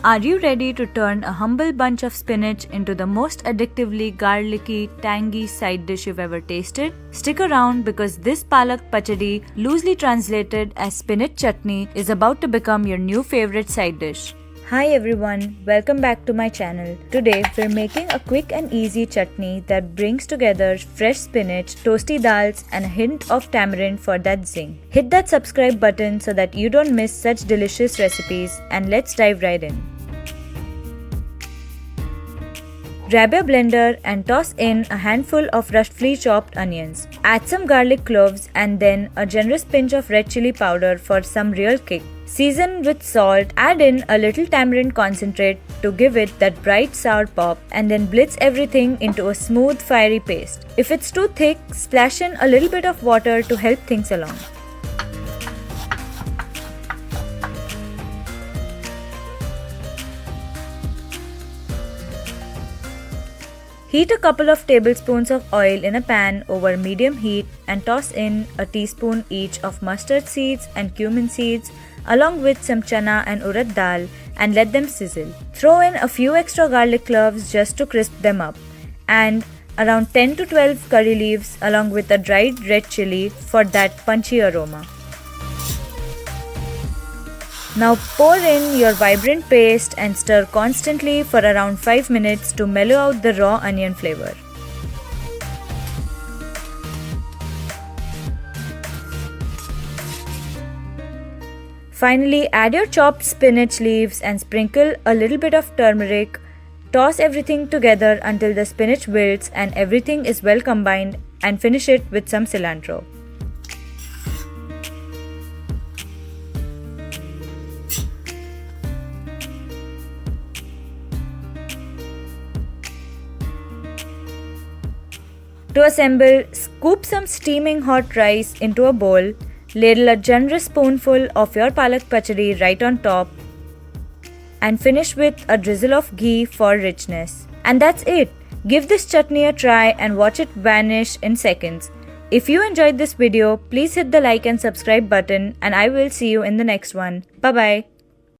Are you ready to turn a humble bunch of spinach into the most addictively garlicky, tangy side dish you've ever tasted? Stick around because this Palak Pachadi, loosely translated as Spinach Chutney, is about to become your new favorite side dish. Hi everyone, welcome back to my channel. Today we're making a quick and easy chutney that brings together fresh spinach, toasty dals and a hint of tamarind for that zing. Hit that subscribe button so that you don't miss such delicious recipes, and let's dive right in. Grab your blender and toss in a handful of roughly chopped onions. Add some garlic cloves and then a generous pinch of red chili powder for some real kick. Season with salt, add in a little tamarind concentrate to give it that bright sour pop, and then blitz everything into a smooth fiery paste. If it's too thick, splash in a little bit of water to help things along. Heat a couple of tablespoons of oil in a pan over medium heat and toss in a teaspoon each of mustard seeds and cumin seeds along with some chana and urad dal and let them sizzle. Throw in a few extra garlic cloves just to crisp them up and around 10 to 12 curry leaves along with a dried red chili for that punchy aroma. Now pour in your vibrant paste and stir constantly for around 5 minutes to mellow out the raw onion flavor. Finally, add your chopped spinach leaves and sprinkle a little bit of turmeric. Toss everything together until the spinach wilts and everything is well combined, and finish it with some cilantro. To assemble, scoop some steaming hot rice into a bowl, ladle a generous spoonful of your Palak Pachadi right on top, and finish with a drizzle of ghee for richness. And that's it! Give this chutney a try and watch it vanish in seconds. If you enjoyed this video, please hit the like and subscribe button, and I will see you in the next one. Bye bye!